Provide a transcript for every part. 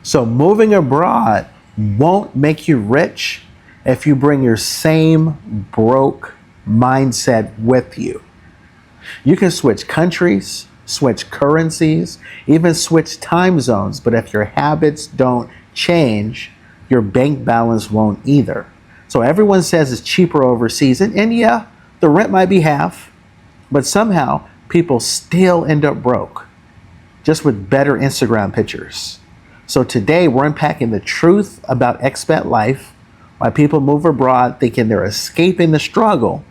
So moving abroad won't make you rich if you bring your same broke mindset with you. You can switch countries, switch currencies, even switch time zones, but if your habits don't change, your bank balance won't either. So everyone says it's cheaper overseas, and yeah, the rent might be half, but somehow people still end up broke, just with better Instagram pictures. So today we're unpacking the truth about expat life, why people move abroad thinking they're escaping the struggle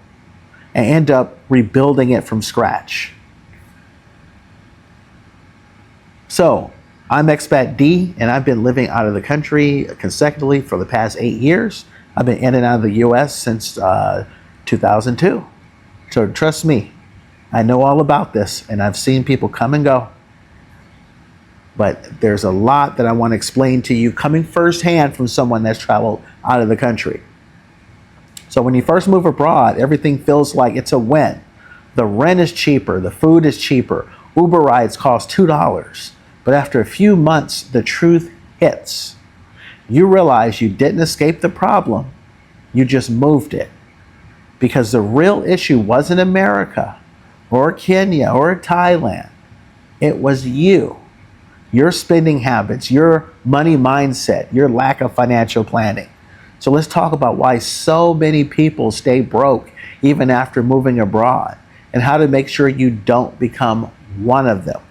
and end up rebuilding it from scratch. So I'm Expat D, and I've been living out of the country consecutively for the past 8 years. I've been in and out of the US since 2002. So trust me, I know all about this, and I've seen people come and go. But there's a lot that I want to explain to you coming firsthand from someone that's traveled out of the country. So when you first move abroad, everything feels like it's a win. The rent is cheaper, the food is cheaper, Uber rides cost $2. But after a few months, the truth hits. You realize you didn't escape the problem, you just moved it. Because the real issue wasn't America or Kenya or Thailand. It was you. Your spending habits, your money mindset, your lack of financial planning. So let's talk about why so many people stay broke even after moving abroad, and how to make sure you don't become one of them.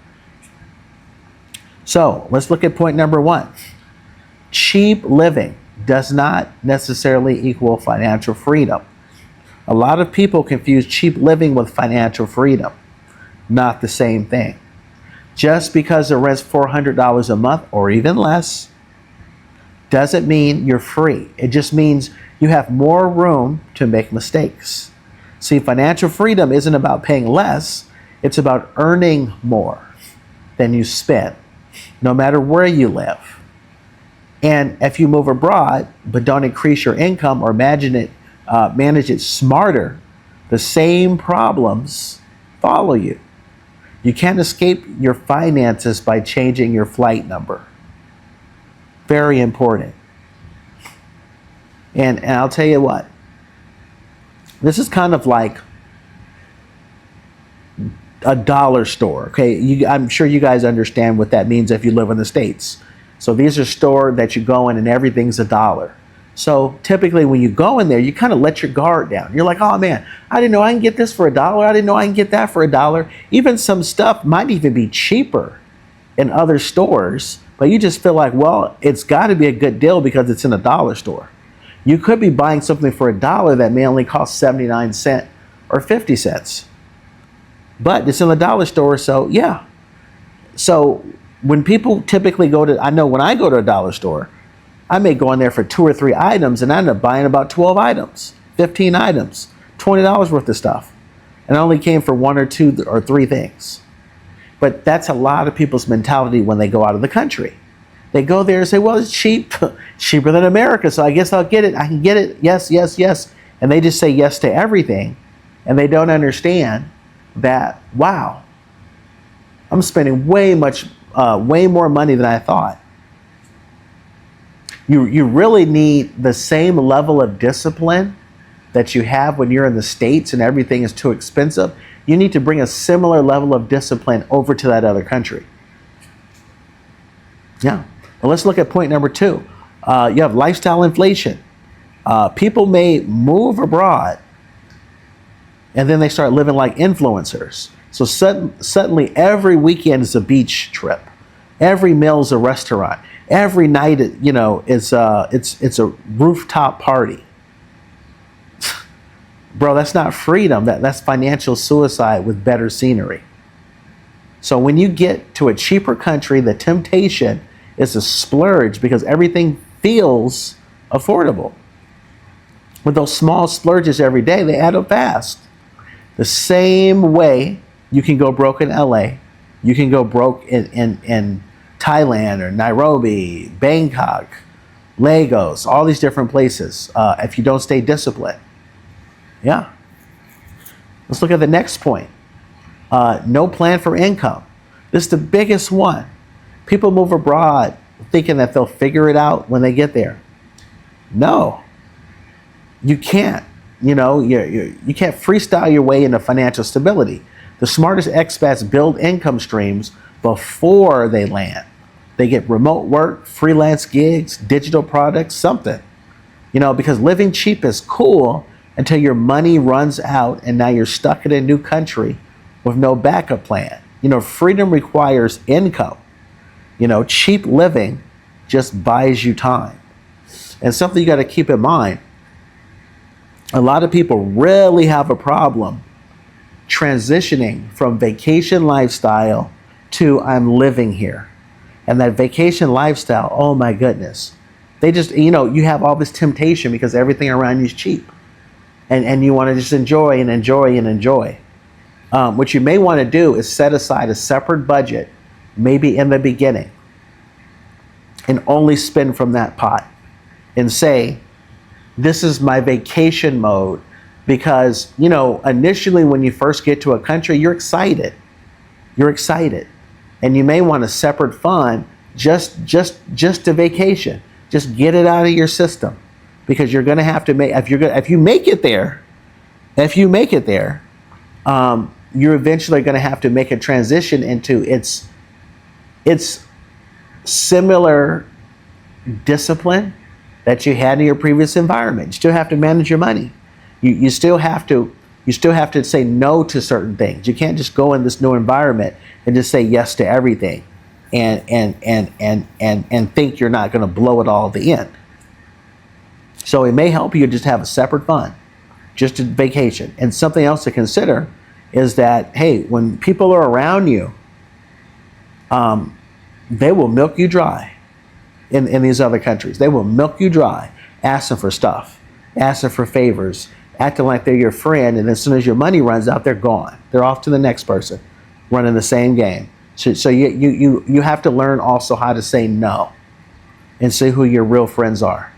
So let's look at point number 1. Cheap living does not necessarily equal financial freedom. A lot of people confuse cheap living with financial freedom. Not the same thing. Just because the rent's $400 a month or even less doesn't mean you're free. It just means you have more room to make mistakes. See, financial freedom isn't about paying less, it's about earning more than you spend, no matter where you live. And if you move abroad but don't increase your income or manage it smarter, the same problems follow you. You can't escape your finances by changing your flight number. Very important. And I'll tell you what, this is kind of like a dollar store, okay? I'm sure you guys understand what that means if you live in the States. So these are stores that you go in and everything's $1. So typically when you go in there, you kind of let your guard down. You're like, oh man, I didn't know I can get this for $1. I didn't know I can get that for $1. Even some stuff might even be cheaper in other stores, but you just feel like, well, it's got to be a good deal because it's in a dollar store. You could be buying something for $1 that may only cost 79 cents or 50 cents. But it's in the dollar store, so yeah. So when people typically I know when I go to a dollar store, I may go in there for 2 or 3 items and I end up buying about 12 items, 15 items, $20 worth of stuff. And I only came for 1 or 2 or 3 things. But that's a lot of people's mentality when they go out of the country. They go there and say, well, it's cheap, cheaper than America, so I guess I'll get it. I can get it. Yes, yes, yes. And they just say yes to everything. And they don't understand that, wow, I'm spending way more money than I thought. You really need the same level of discipline that you have when you're in the States and everything is too expensive. You need to bring a similar level of discipline over to that other country. Yeah. Well, let's look at point number 2. You have lifestyle inflation. People may move abroad and then they start living like influencers. So suddenly every weekend is a beach trip. Every meal is a restaurant. Every night, it's a rooftop party. Bro, that's not freedom. That's financial suicide with better scenery. So when you get to a cheaper country, the temptation is to splurge because everything feels affordable. With those small splurges every day, they add up fast. The same way you can go broke in LA, you can go broke in Thailand or Nairobi, Bangkok, Lagos, all these different places if you don't stay disciplined. Yeah. Let's look at the next point. No plan for income. This is the biggest one. People move abroad thinking that they'll figure it out when they get there. No, you can't. You can't freestyle your way into financial stability. The smartest expats build income streams before they land. They get remote work, freelance gigs, digital products, something. Because living cheap is cool until your money runs out and now you're stuck in a new country with no backup plan. Freedom requires income. Cheap living just buys you time. And something you got to keep in mind, a lot of people really have a problem transitioning from vacation lifestyle to I'm living here. And that vacation lifestyle, oh my goodness. They just, you have all this temptation because everything around you is cheap. And you want to just enjoy and enjoy and enjoy. What you may want to do is set aside a separate budget, maybe in the beginning, and only spend from that pot. And say, this is my vacation mode. Because, initially when you first get to a country, you're excited. You're excited. And you may want a separate fund just to vacation. Just get it out of your system. Because you're going to have to if you make it there, you're eventually going to have to make a transition into its similar discipline that you had in your previous environment. You still have to manage your money. You still have to say no to certain things. You can't just go in this new environment and just say yes to everything and think you're not going to blow it all at the end. So it may help you just have a separate fund, just a vacation. And something else to consider is that, hey, when people are around you, they will milk you dry in these other countries. They will milk you dry, asking for stuff, asking for favors, acting like they're your friend, and as soon as your money runs out, they're gone. They're off to the next person, running the same game. So you have to learn also how to say no and see who your real friends are.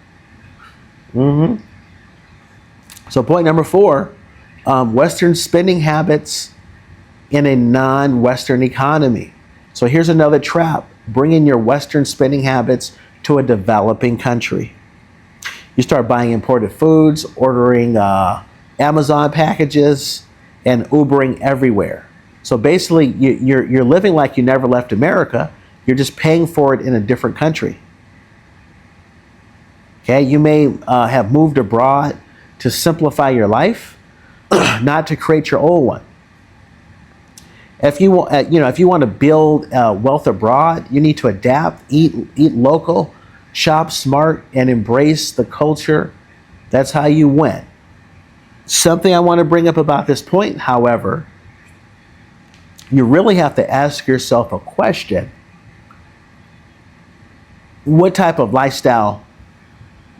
So point number 4, Western spending habits in a non-Western economy. So here's another trap, bringing your Western spending habits to a developing country. You start buying imported foods, ordering Amazon packages, and Ubering everywhere. So basically, you're living like you never left America. You're just paying for it in a different country. Okay, you may have moved abroad to simplify your life, not to create your old one. If you want to build wealth abroad, you need to adapt, eat local, shop smart, and embrace the culture. That's how you win. Something I want to bring up about this point, however, you really have to ask yourself a question. What type of lifestyle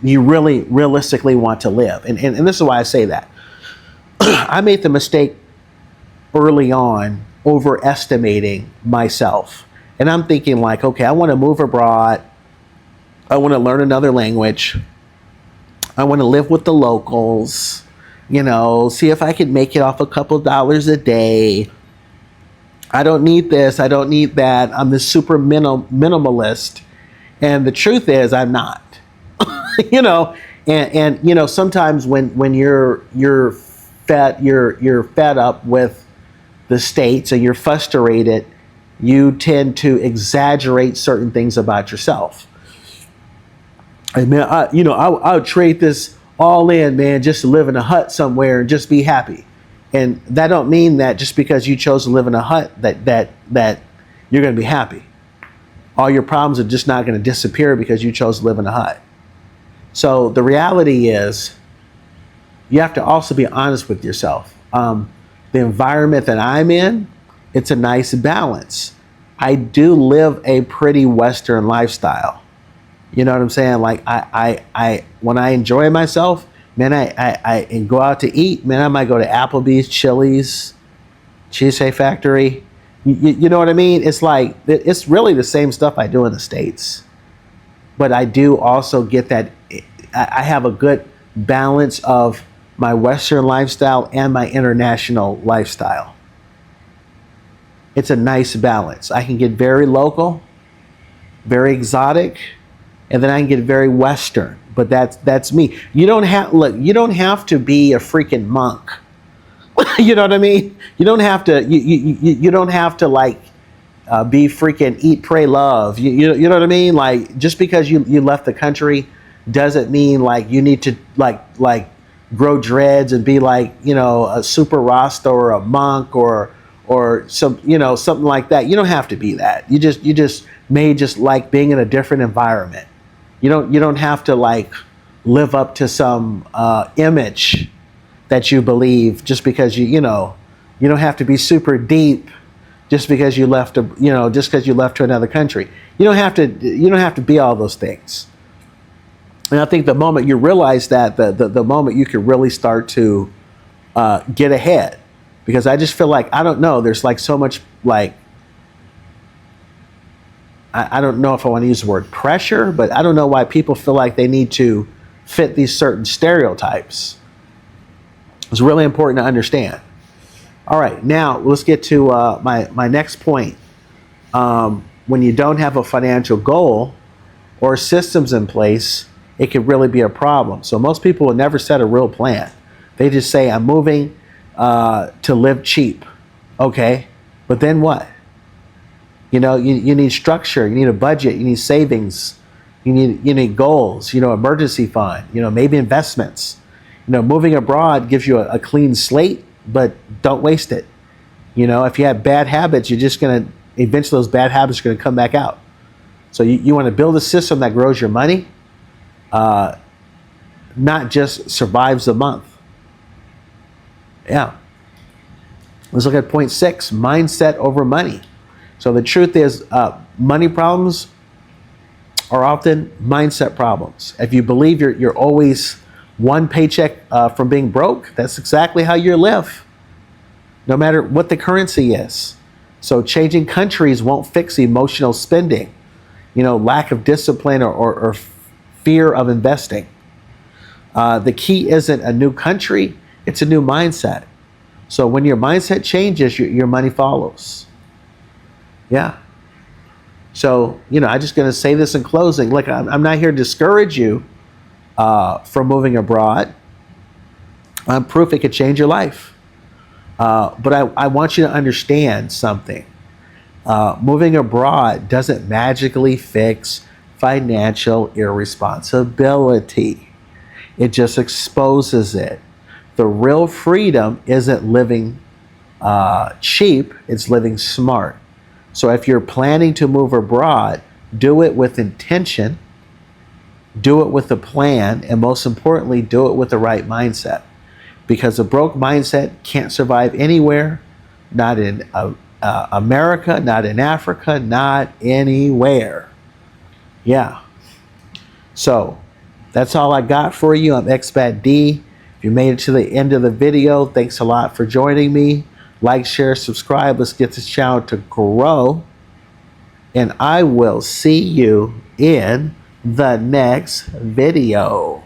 you really realistically want to live? And this is why I say that. I made the mistake early on overestimating myself. And I'm thinking like, okay, I want to move abroad. I want to learn another language. I want to live with the locals, see if I can make it off a couple dollars a day. I don't need this. I don't need that. I'm this super minimalist. And the truth is I'm not, and sometimes when you're fed up with the States and you're frustrated, you tend to exaggerate certain things about yourself. And man, I would trade this all in, man, just to live in a hut somewhere and just be happy. And that don't mean that just because you chose to live in a hut that you're going to be happy. All your problems are just not going to disappear because you chose to live in a hut. So the reality is, you have to also be honest with yourself. The environment that I'm in, it's a nice balance. I do live a pretty Western lifestyle. You know what I'm saying? Like I when I enjoy myself, man, I go out to eat, man, I might go to Applebee's, Chili's, Cheesecake Factory. You know what I mean? It's like, it's really the same stuff I do in the States. But I do also get that, I have a good balance of my Western lifestyle and my international lifestyle. It's a nice balance. I can get very local very exotic, and then I can get very Western. But that's me. You don't have look. You don't have to be a freaking monk. You know what I mean? You don't have to. You don't have to like be freaking eat, pray, love. You know what I mean? Like just because you left the country doesn't mean like you need to like grow dreads and be like a super Rasta or a monk or some something like that. You don't have to be that. You just may just like being in a different environment. You don't have to like live up to some image that you believe just because you don't have to be super deep just because you left just because you left to another country. You don't have to be all those things. And I think the moment you realize that, the moment you can really start to get ahead, because I just feel like I don't know. There's like so much like. I don't know if I want to use the word pressure, but I don't know why people feel like they need to fit these certain stereotypes. It's really important to understand. All right, now let's get to my next point. When you don't have a financial goal or systems in place, it could really be a problem. So most people will never set a real plan. They just say, I'm moving to live cheap. Okay, but then what? You need structure, you need a budget, you need savings, you need goals, emergency fund, maybe investments. Moving abroad gives you a clean slate, but don't waste it. If you have bad habits, you're just going to, eventually those bad habits are going to come back out. So you want to build a system that grows your money, not just survives the month. Yeah. Let's look at point 6, mindset over money. So the truth is, money problems are often mindset problems. If you believe you're always one paycheck from being broke, that's exactly how you live, no matter what the currency is. So changing countries won't fix emotional spending, lack of discipline or fear of investing. The key isn't a new country, it's a new mindset. So when your mindset changes, your money follows. Yeah. So, I'm just going to say this in closing. Look, I'm not here to discourage you from moving abroad. I'm proof it could change your life. But I want you to understand something. Moving abroad doesn't magically fix financial irresponsibility. It just exposes it. The real freedom isn't living cheap, it's living smart. So if you're planning to move abroad, do it with intention, do it with a plan, and most importantly, do it with the right mindset. Because a broke mindset can't survive anywhere, not in America, not in Africa, not anywhere. Yeah. So that's all I got for you. I'm Expat D. If you made it to the end of the video, thanks a lot for joining me. Like, share, subscribe. Let's get this channel to grow. And I will see you in the next video.